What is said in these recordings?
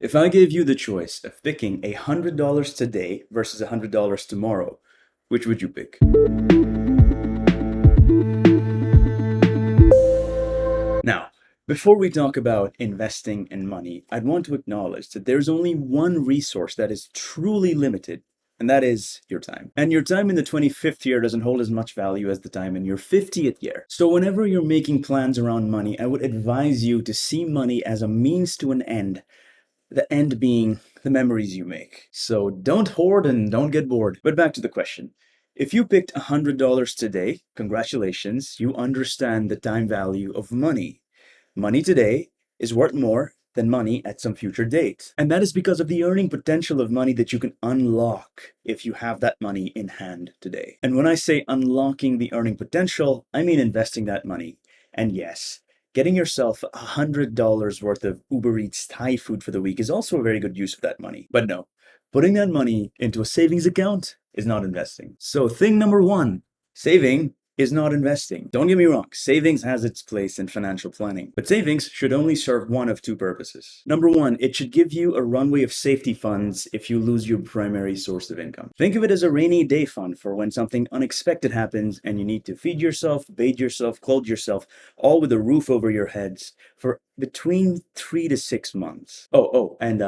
If I gave you the choice of picking $100 today versus $100 tomorrow, which would you pick? Now, before we talk about investing and money, I'd want to acknowledge that there's only one resource that is truly limited, and that is your time. And your time in the 25th year doesn't hold as much value as the time in your 50th year. So whenever you're making plans around money, I would advise you to see money as a means to an end, the end being the memories you make. So don't hoard and don't get bored. But back to the question. If you picked $100 today, congratulations, you understand the time value of money. Money today is worth more than money at some future date. And that is because of the earning potential of money that you can unlock if you have that money in hand today. And when I say unlocking the earning potential, I mean investing that money. And yes, getting yourself $100 worth of Uber Eats Thai food for the week is also a very good use of that money. But no, putting that money into a savings account is not investing. So thing number one, saving is not investing. Don't get me wrong, savings has its place in financial planning, but savings should only serve one of two purposes. Number one, it should give you a runway of safety funds if you lose your primary source of income. Think of it as a rainy day fund for when something unexpected happens and you need to feed yourself, bathe yourself, clothe yourself, all with a roof over your heads for between 3 to 6 months. And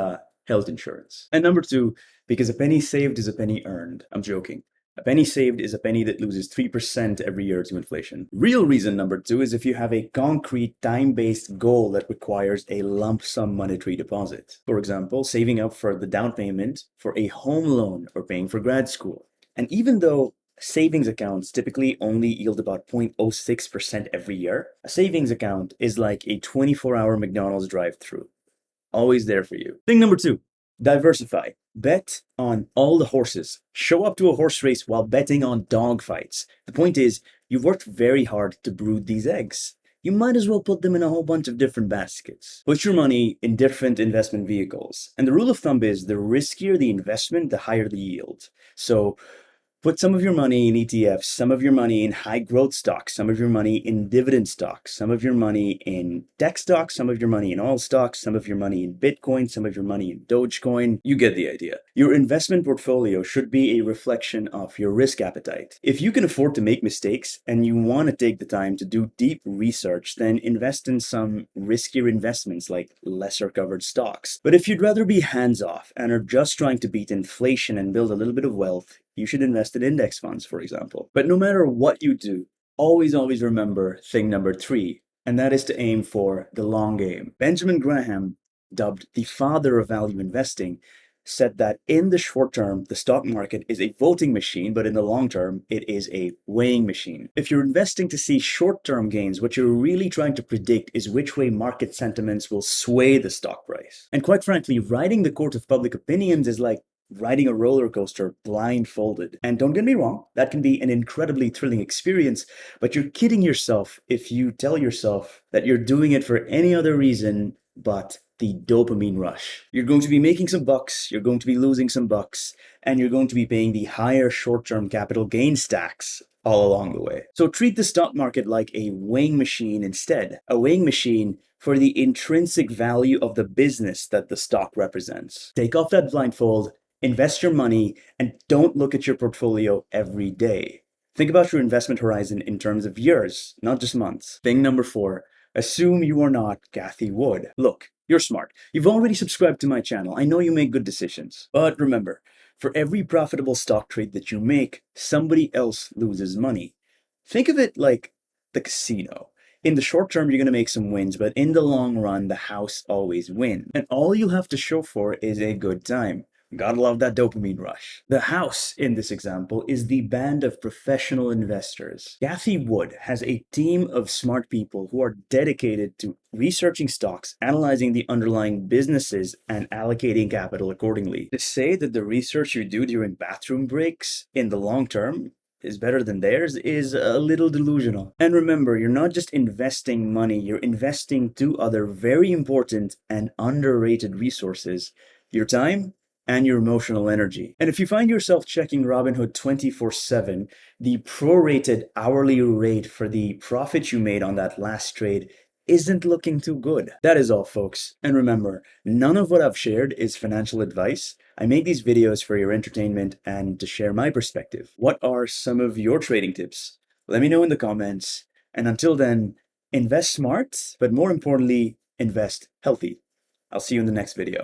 health insurance. And number two, because a penny saved is a penny earned. I'm joking. A penny saved is a penny that loses 3% every year to inflation. Real reason number two is if you have a concrete time-based goal that requires a lump sum monetary deposit. For example, saving up for the down payment for a home loan or paying for grad school. And even though savings accounts typically only yield about 0.06% every year, a savings account is like a 24-hour McDonald's drive-through. Always there for you. Thing number two, diversify. Bet on all the horses. Show up to a horse race while betting on dog fights. The point is, you've worked very hard to brood these eggs. You might as well put them in a whole bunch of different baskets. Put your money in different investment vehicles. And the rule of thumb is the riskier the investment, the higher the yield. So put some of your money in ETFs, some of your money in high growth stocks, some of your money in dividend stocks, some of your money in tech stocks, some of your money in oil stocks, some of your money in Bitcoin, some of your money in Dogecoin. You get the idea. Your investment portfolio should be a reflection of your risk appetite. If you can afford to make mistakes and you want to take the time to do deep research, then invest in some riskier investments like lesser covered stocks. But if you'd rather be hands off and are just trying to beat inflation and build a little bit of wealth, you should invest in index funds, for example. But no matter what you do, always remember thing number three, and that is to aim for the long game. Benjamin Graham, dubbed the father of value investing, said that in the short term, the stock market is a voting machine, but in the long term, it is a weighing machine. If you're investing to see short-term gains, what you're really trying to predict is which way market sentiments will sway the stock price. And quite frankly, riding the court of public opinions is like riding a roller coaster blindfolded. And don't get me wrong, that can be an incredibly thrilling experience, but you're kidding yourself if you tell yourself that you're doing it for any other reason but the dopamine rush. You're going to be making some bucks, you're going to be losing some bucks, and you're going to be paying the higher short-term capital gain stacks all along the way. So treat the stock market like a weighing machine instead, a weighing machine for the intrinsic value of the business that the stock represents. Take off that blindfold, invest your money, and don't look at your portfolio every day. Think about your investment horizon in terms of years, not just months. Thing number four, assume you are not Cathie Wood. Look, you're smart. You've already subscribed to my channel. I know you make good decisions. But remember, for every profitable stock trade that you make, somebody else loses money. Think of it like the casino. In the short term, you're going to make some wins, but in the long run, the house always wins. And all you'll have to show for is a good time. Gotta love that dopamine rush. The house, in this example, is the band of professional investors. Cathie Wood has a team of smart people who are dedicated to researching stocks, analyzing the underlying businesses, and allocating capital accordingly. To say that the research you do during bathroom breaks in the long term is better than theirs is a little delusional. And remember, you're not just investing money, you're investing two other very important and underrated resources: your time and your emotional energy. And if you find yourself checking Robinhood 24/7, the prorated hourly rate for the profit you made on that last trade isn't looking too good. That is all, folks. And remember, none of what I've shared is financial advice. I make these videos for your entertainment and to share my perspective. What are some of your trading tips? Let me know in the comments. And until then, invest smart, but more importantly, invest healthy. I'll see you in the next video.